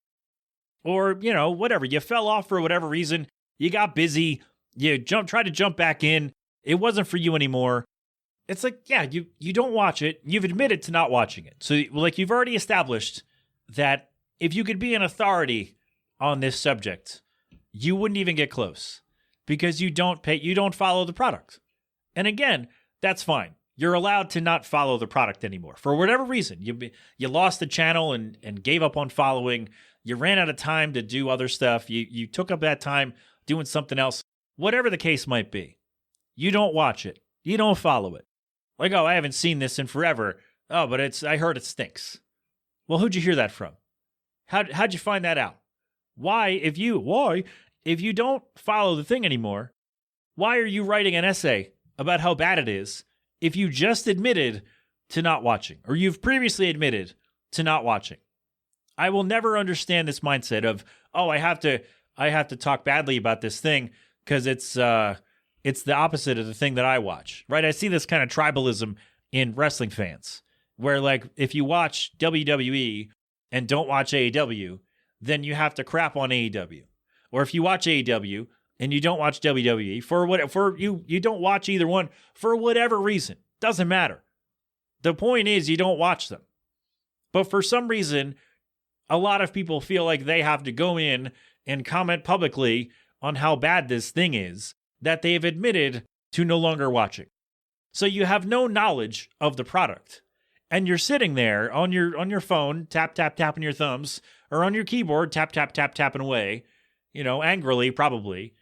Or, whatever. You fell off for whatever reason. You got busy. You tried to jump back in. It wasn't for you anymore. It's like, yeah, you don't watch it. You've admitted to not watching it. So, like, you've already established that if you could be an authority on this subject, you wouldn't even get close because you don't follow the product. And again, that's fine. You're allowed to not follow the product anymore for whatever reason. You lost the channel and gave up on following. You ran out of time to do other stuff. You took up that time doing something else. Whatever the case might be, you don't watch it. You don't follow it. Like, oh, I haven't seen this in forever. Oh, but I heard it stinks. Well, who'd you hear that from? How'd you find that out? If you don't follow the thing anymore, why are you writing an essay about how bad it is if you just admitted to not watching, or you've previously admitted to not watching? I will never understand this mindset of, oh, I have to talk badly about this thing because it's the opposite of the thing that I watch, right? I see this kind of tribalism in wrestling fans where, like, if you watch WWE and don't watch AEW, then you have to crap on AEW. Or if you watch AEW and you don't watch WWE, you don't watch either one for whatever reason, doesn't matter. The point is you don't watch them. But for some reason, a lot of people feel like they have to go in and comment publicly on how bad this thing is that they've admitted to no longer watching. So you have no knowledge of the product. And you're sitting there on your phone, tapping your thumbs, or on your keyboard, tapping away, angrily probably,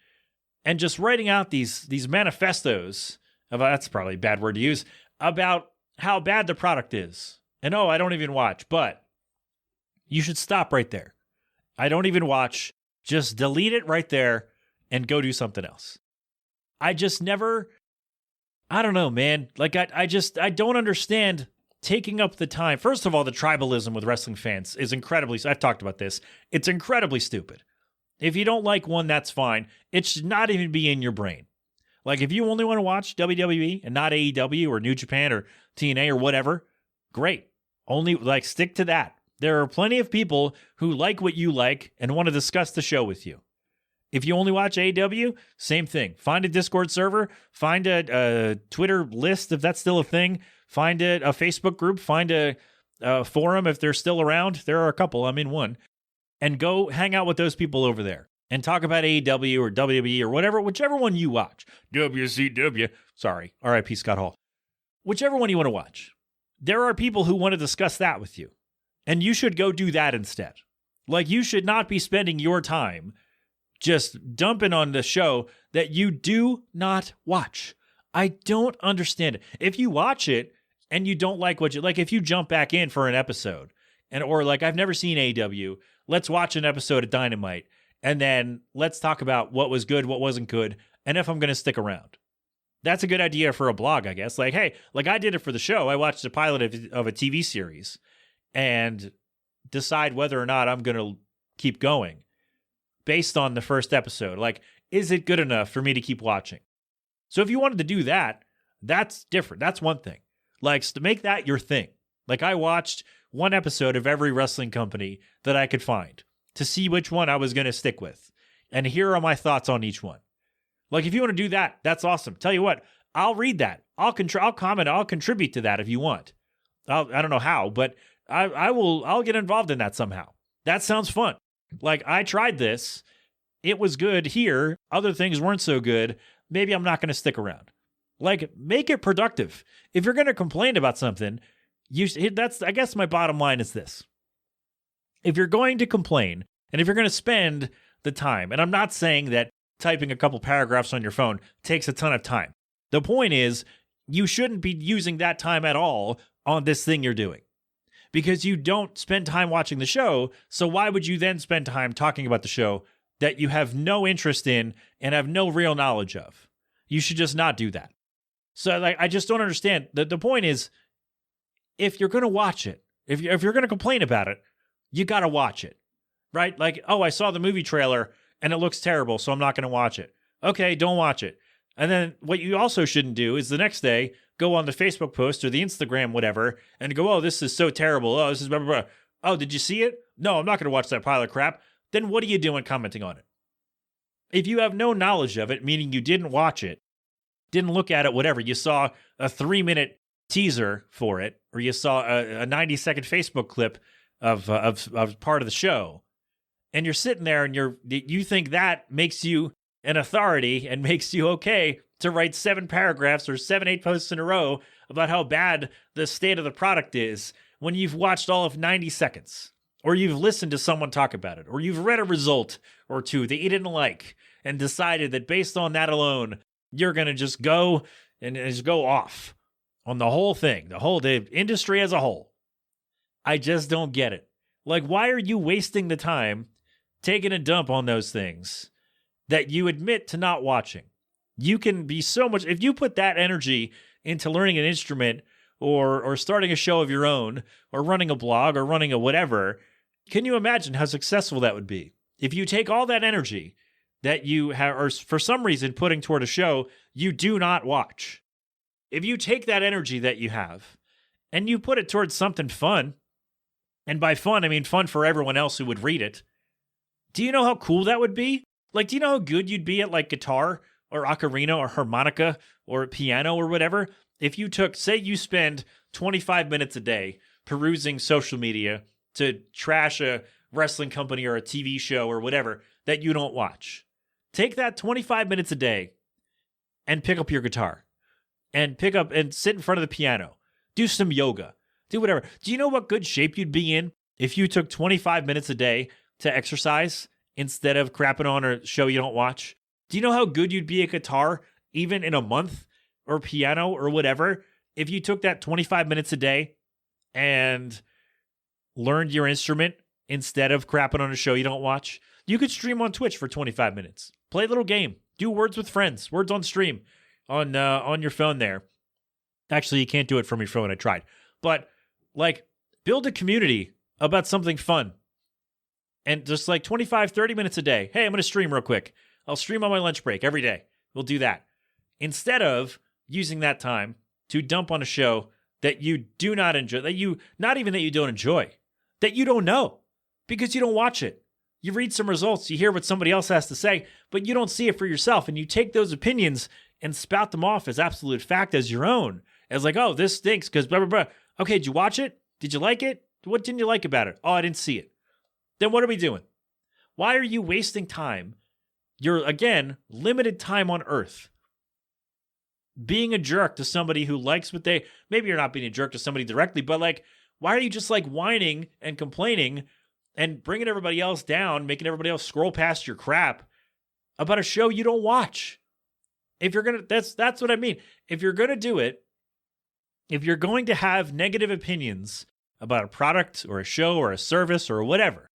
and just writing out these manifestos that's probably a bad word to use, about how bad the product is. And oh, I don't even watch, but you should stop right there. I don't even watch. Just delete it right there and go do something else. I don't know, man. Like, I don't understand taking up the time. First of all, the tribalism with wrestling fans is I've talked about this. It's incredibly stupid. If you don't like one, that's fine. It should not even be in your brain. Like, if you only want to watch WWE and not AEW or New Japan or TNA or whatever, great. Only, like, stick to that. There are plenty of people who like what you like and want to discuss the show with you. If you only watch AEW, same thing. Find a Discord server, find a Twitter list if that's still a thing, find a Facebook group, find a forum if they're still around. There are a couple. I'm in one. And go hang out with those people over there and talk about AEW or WWE or whatever, whichever one you watch. WCW. Sorry, RIP Scott Hall. Whichever one you want to watch. There are people who want to discuss that with you. And you should go do that instead. Like, you should not be spending your time just dumping on the show that you do not watch. I don't understand it. If you watch it and you don't like what you like, if you jump back in for an episode or like, I've never seen AEW, let's watch an episode of Dynamite and then let's talk about what was good, what wasn't good, and if I'm going to stick around. That's a good idea for a blog, I guess. Like, hey, like I did it for the show. I watched a pilot of a TV series and decide whether or not I'm going to keep going based on the first episode. Like, is it good enough for me to keep watching? So if you wanted to do that, that's different. That's one thing. Like, to make that your thing. Like, I watched one episode of every wrestling company that I could find to see which one I was going to stick with. And here are my thoughts on each one. Like, if you want to do that, that's awesome. Tell you what, I'll read that. I'll comment. I'll contribute to that if you want. I don't know how, but I'll get involved in that somehow. That sounds fun. Like, I tried this. It was good here. Other things weren't so good. Maybe I'm not going to stick around. Like, make it productive. If you're going to complain about something, I guess my bottom line is this. If you're going to complain, and if you're going to spend the time, and I'm not saying that typing a couple paragraphs on your phone takes a ton of time. The point is, you shouldn't be using that time at all on this thing you're doing. Because you don't spend time watching the show, so why would you then spend time talking about the show that you have no interest in and have no real knowledge of? You should just not do that. So, like, I just don't understand. The point is, if you're going to watch it, if you're going to complain about it, you got to watch it, right? Like, oh, I saw the movie trailer and it looks terrible, so I'm not going to watch it. Okay, don't watch it. And then what you also shouldn't do is the next day go on the Facebook post or the Instagram, whatever, and go, oh, this is so terrible. Oh, this is blah, blah, blah. Oh, did you see it? No, I'm not going to watch that pile of crap. Then what are you doing commenting on it? If you have no knowledge of it, meaning you didn't watch it, didn't look at it, whatever, you saw a 3-minute teaser for it, or you saw a 90-second Facebook clip of part of the show, and you're sitting there and you think that makes you an authority and makes you okay to write 7 paragraphs or 7-8 posts in a row about how bad the state of the product is when you've watched all of 90 seconds, or you've listened to someone talk about it, or you've read a result or two that you didn't like and decided that based on that alone, you're going to just go and just go off on the whole thing, the industry as a whole. I just don't get it. Like, why are you wasting the time taking a dump on those things that you admit to not watching? You can be so much, if you put that energy into learning an instrument or starting a show of your own or running a blog or running a whatever, can you imagine how successful that would be? If you take all that energy that you have, or for some reason putting toward a show you do not watch, if you take that energy that you have and you put it towards something fun, and by fun, I mean fun for everyone else who would read it, do you know how cool that would be? Like, do you know how good you'd be at like guitar or ocarina or harmonica or piano or whatever? If you took, say you spend 25 minutes a day perusing social media to trash a wrestling company or a TV show or whatever that you don't watch. Take that 25 minutes a day and pick up your guitar and pick up and sit in front of the piano. Do some yoga. Do whatever. Do you know what good shape you'd be in if you took 25 minutes a day to exercise instead of crapping on a show you don't watch? Do you know how good you'd be at guitar even in a month, or piano or whatever, if you took that 25 minutes a day and learned your instrument instead of crapping on a show you don't watch? You could stream on Twitch for 25 minutes. Play a little game. Do words with friends. Words on stream on your phone there. Actually, you can't do it from your phone. I tried. But, like, build a community about something fun. And just like 25, 30 minutes a day. Hey, I'm going to stream real quick. I'll stream on my lunch break every day. We'll do that. Instead of using that time to dump on a show that you do not enjoy, not even that you don't enjoy, that you don't know because you don't watch it. You read some results, you hear what somebody else has to say, but you don't see it for yourself. And you take those opinions and spout them off as absolute fact, as your own. As like, oh, this stinks because blah, blah, blah. Okay, did you watch it? Did you like it? What didn't you like about it? Oh, I didn't see it. Then what are we doing? Why are you wasting time? You're, again, limited time on Earth. Being a jerk to somebody who likes what they... Maybe you're not being a jerk to somebody directly, but like, why are you just like whining and complaining and bringing everybody else down, making everybody else scroll past your crap about a show you don't watch? If you're going to... That's what I mean. If you're going to do it, if you're going to have negative opinions about a product or a show or a service or whatever,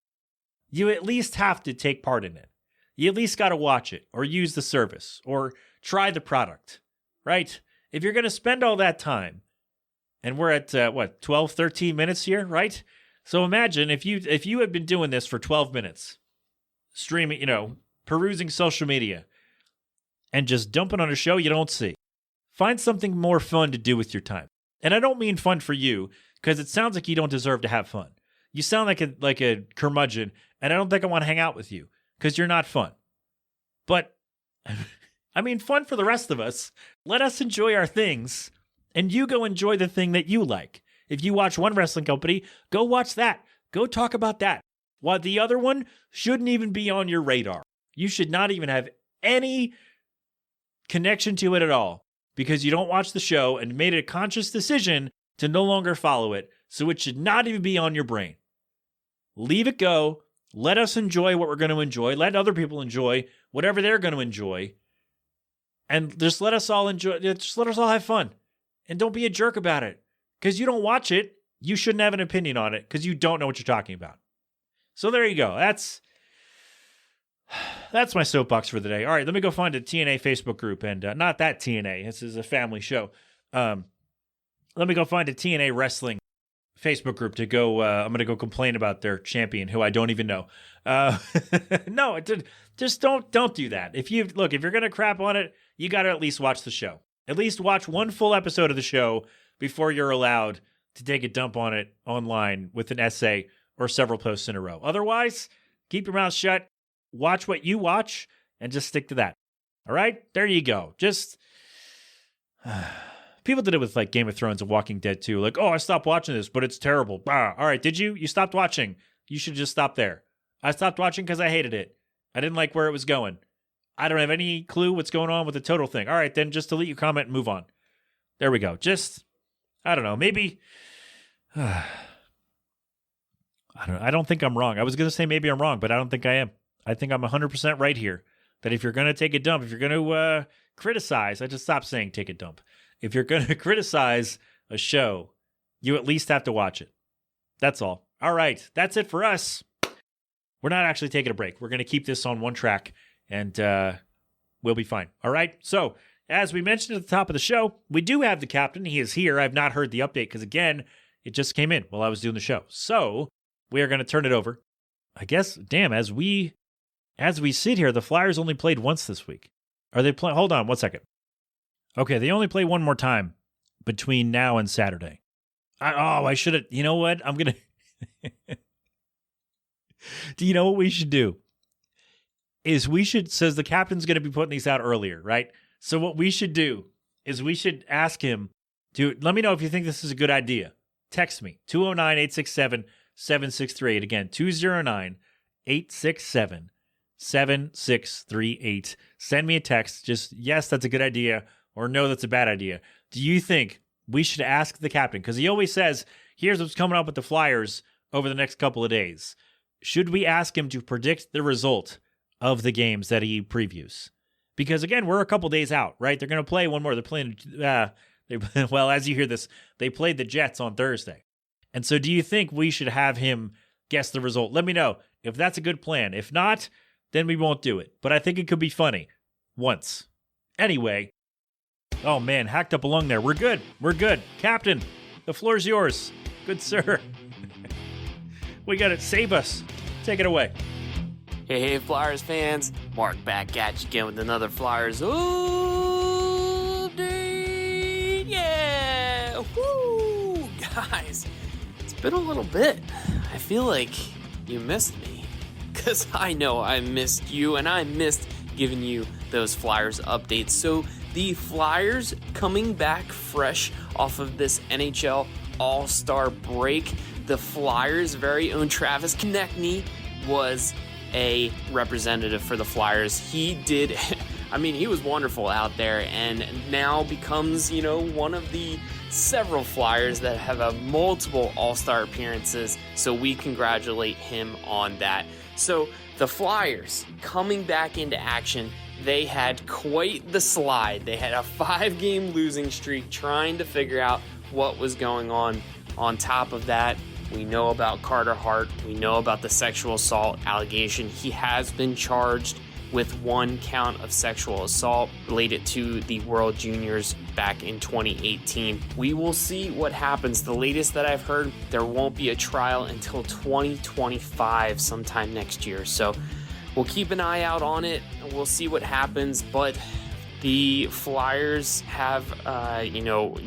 you at least have to take part in it. You at least got to watch it or use the service or try the product, right? If you're going to spend all that time, and we're at, 12, 13 minutes here, right? So imagine if you had been doing this for 12 minutes, streaming, perusing social media, and just dumping on a show you don't see. Find something more fun to do with your time. And I don't mean fun for you, because it sounds like you don't deserve to have fun. You sound like a curmudgeon, and I don't think I want to hang out with you, because you're not fun. But, I mean, fun for the rest of us. Let us enjoy our things, and you go enjoy the thing that you like. If you watch one wrestling company, go watch that. Go talk about that. While the other one shouldn't even be on your radar. You should not even have any connection to it at all, because you don't watch the show and made a conscious decision to no longer follow it, so it should not even be on your brain. Leave it go. Let us enjoy what we're going to enjoy. Let other people enjoy whatever they're going to enjoy. And just let us all enjoy. Just let us all have fun. And don't be a jerk about it. Because you don't watch it, you shouldn't have an opinion on it because you don't know what you're talking about. So there you go. That's my soapbox for the day. All right, let me go find a TNA Facebook group. And not that TNA. This is a family show. Let me go find a TNA wrestling Facebook group to go. I'm going to go complain about their champion, who I don't even know. No, just don't do that. If you're going to crap on it, you got to at least watch the show. At least watch one full episode of the show before you're allowed to take a dump on it online with an essay or several posts in a row. Otherwise, keep your mouth shut, watch what you watch, and just stick to that. All right? There you go. Just... People did it with like Game of Thrones and Walking Dead too. Like, oh, I stopped watching this, but it's terrible. Bah. All right, did you? You stopped watching. You should just stop there. I stopped watching because I hated it. I didn't like where it was going. I don't have any clue what's going on with the total thing. All right, then just delete your comment and move on. There we go. Just, I don't know, maybe... I don't think I'm wrong. I was going to say maybe I'm wrong, but I don't think I am. I think I'm 100% right here. That if you're going to take a dump, if you're going to criticize, I just stopped saying take a dump. If you're going to criticize a show, you at least have to watch it. That's all. All right, that's it for us. We're not actually taking a break. We're going to keep this on one track, and we'll be fine. All right, so as we mentioned at the top of the show, we do have the captain. He is here. I've not heard the update because, again, it just came in while I was doing the show. So we are going to turn it over. I guess, damn, as we sit here, the Flyers only played once this week. Are they playing? Hold on 1 second. Okay, they only play one more time between now and Saturday. I should have... You know what? I'm going to... Do you know what we should do? Says the captain's going to be putting these out earlier, right? So what we should do is we should ask him to... Let me know if you think this is a good idea. Text me, 209-867-7638. Again, 209-867-7638. Send me a text. Just, yes, that's a good idea, or no, that's a bad idea. Do you think we should ask the captain? Because he always says, here's what's coming up with the Flyers over the next couple of days. Should we ask him to predict the result of the games that he previews? Because, again, we're a couple days out, right? They're going to play one more. They're playing, well, as you hear this, they played the Jets on Thursday. And so do you think we should have him guess the result? Let me know if that's a good plan. If not, then we won't do it. But I think it could be funny once. Anyway, oh, man, hacked up along there. We're good. We're good. Captain, the floor's yours. Good sir. We got it. Save us. Take it away. Hey, Flyers fans. Mark back at you again with another Flyers update. Yeah. Woo. Guys, it's been a little bit. I feel like you missed me. Because I know I missed you, and I missed giving you those Flyers updates. So the Flyers coming back fresh off of this NHL All-Star break. The Flyers' very own Travis Konechny was a representative for the Flyers. He did, I mean, he was wonderful out there, and now becomes, one of the several Flyers that have multiple All-Star appearances, so we congratulate him on that. So the Flyers coming back into action, they had quite the slide. They had a 5-game losing streak trying to figure out what was going on. On top of that, we know about Carter Hart. We know about the sexual assault allegation. He has been charged with 1 count of sexual assault related to the World Juniors back in 2018. We will see what happens. The latest that I've heard, there won't be a trial until 2025, sometime next year. So we'll keep an eye out on it, and we'll see what happens. But the Flyers have,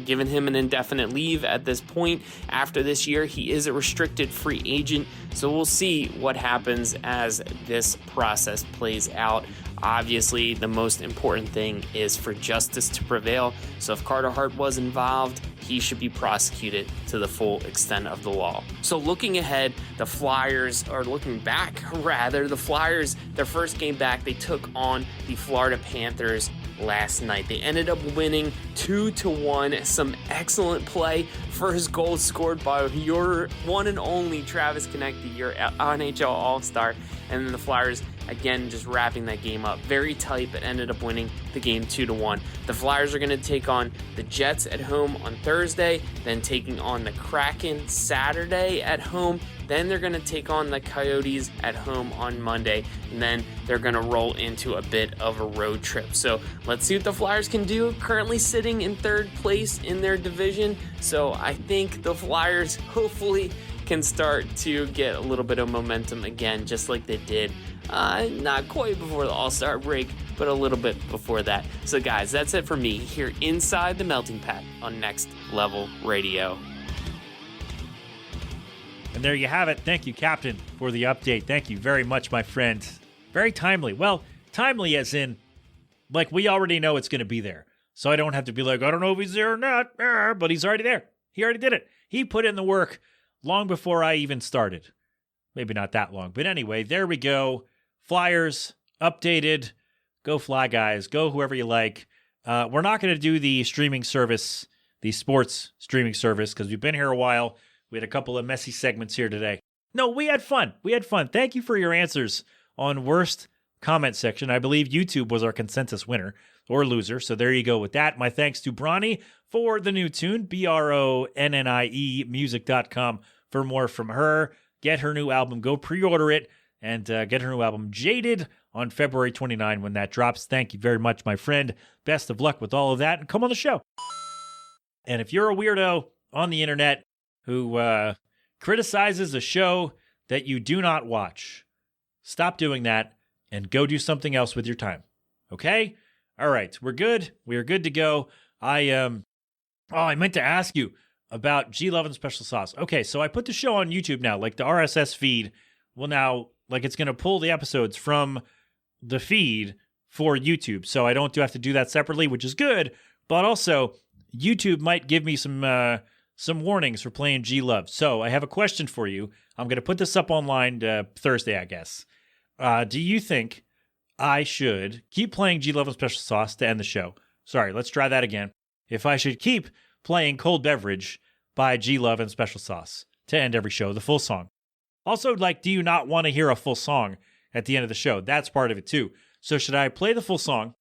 given him an indefinite leave at this point. After this year, he is a restricted free agent, so we'll see what happens as this process plays out. Obviously, the most important thing is for justice to prevail, so if Carter Hart was involved, he should be prosecuted to the full extent of the law. So looking ahead, the Flyers, the Flyers, their first game back, they took on the Florida Panthers last night. They ended up winning 2-1. Some excellent play. First goal scored by your one and only Travis Konechny, your NHL All-Star. And then the Flyers, again, just wrapping that game up. Very tight, but ended up winning the game 2-1. The Flyers are going to take on the Jets at home on Thursday, then taking on the Kraken Saturday at home. Then they're going to take on the Coyotes at home on Monday, and then they're going to roll into a bit of a road trip. So let's see what the Flyers can do. Currently sitting in 3rd place in their division, so I think the Flyers hopefully can start to get a little bit of momentum again, just like they did not quite before the All-Star break, but a little bit before that. So guys, that's it for me here inside the Melting Pat on Next Level Radio. And there you have it. Thank you, Captain, for the update. Thank you very much, my friend. Very timely. Well, timely as in, like, we already know it's going to be there. So I don't have to be like, I don't know if he's there or not, but he's already there. He already did it. He put in the work long before I even started. Maybe not that long. But anyway, there we go. Flyers, updated. Go Fly guys. Go whoever you like. We're not going to do the streaming service, the sports streaming service, because we've been here a while. We had a couple of messy segments here today. No, we had fun. Thank you for your answers on worst comment section. I believe YouTube was our consensus winner or loser. So there you go with that. My thanks to BRONNIE for the new tune, BRONNIE music.com for more from her. Get her new album. Go pre-order it and get her new album Jaded on February 29 when that drops. Thank you very much, my friend. Best of luck with all of that and come on the show. And if you're a weirdo on the internet who criticizes a show that you do not watch, stop doing that and go do something else with your time. Okay? All right. We're good. We are good to go. I meant to ask you about G Love and Special Sauce. Okay, so I put the show on YouTube now. Like the RSS feed will now, like it's going to pull the episodes from the feed for YouTube. So I don't have to do that separately, which is good. But also, YouTube might give me some warnings for playing G Love. So I have a question for you. I'm going to put this up online Thursday, I guess. Do you think I should keep playing G Love and Special Sauce to end the show? Sorry, let's try that again. If I should keep playing Cold Beverage by G Love and Special Sauce to end every show, the full song. Also, do you not want to hear a full song at the end of the show? That's part of it too. So should I play the full song?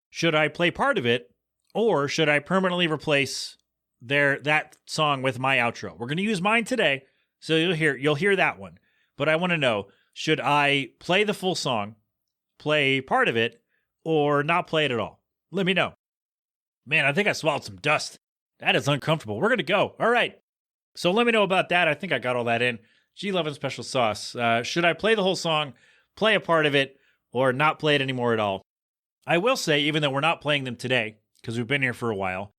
Should I play part of it? Or should I permanently replace that song with my outro? We're going to use mine today, so you'll hear that one. But I want to know, should I play the full song, play part of it, or not play it at all? Let me know. Man, I think I swallowed some dust. That is uncomfortable. We're going to go. All right. So let me know about that. I think I got all that in. G Love and Special Sauce. Should I play the whole song, play a part of it, or not play it anymore at all? I will say, even though we're not playing them today, because we've been here for a while,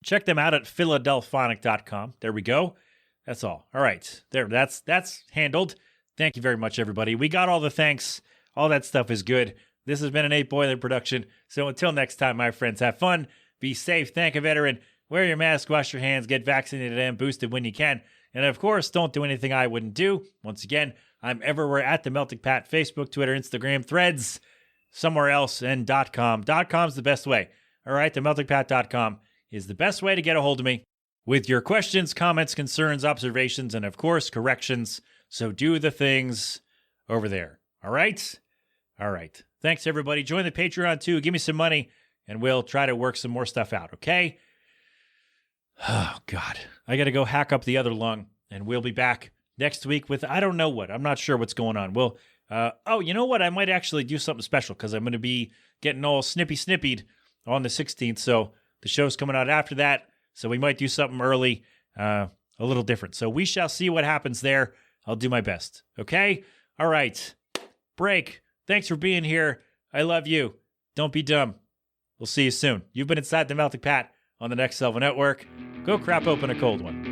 check them out at Philadelphonic.com. There we go. That's all. All right. There. That's handled. Thank you very much, everybody. We got all the thanks. All that stuff is good. This has been an 8 Boiler production. So until next time, my friends, have fun. Be safe. Thank a veteran. wear your mask, wash your hands, get vaccinated and boosted when you can. And of course, don't do anything I wouldn't do. Once again, I'm everywhere at The Melting Pat, Facebook, Twitter, Instagram, Threads, somewhere else, and .com. .com's the best way. All right, themeltingpat.com is the best way to get a hold of me with your questions, comments, concerns, observations, and of course, corrections. So do the things over there. All right? All right. Thanks, everybody. Join the Patreon, too. Give me some money, and we'll try to work some more stuff out, okay? Oh, God. I got to go hack up the other lung, and we'll be back next week with I don't know what. I'm not sure what's going on. Well, you know what? I might actually do something special because I'm going to be getting all snippied on the 16th. So the show's coming out after that. So we might do something early, a little different. So we shall see what happens there. I'll do my best. Okay? All right. Break. Thanks for being here. I love you. Don't be dumb. We'll see you soon. You've been inside the Melting Pat on the Next Level Network. Go crap open a cold one.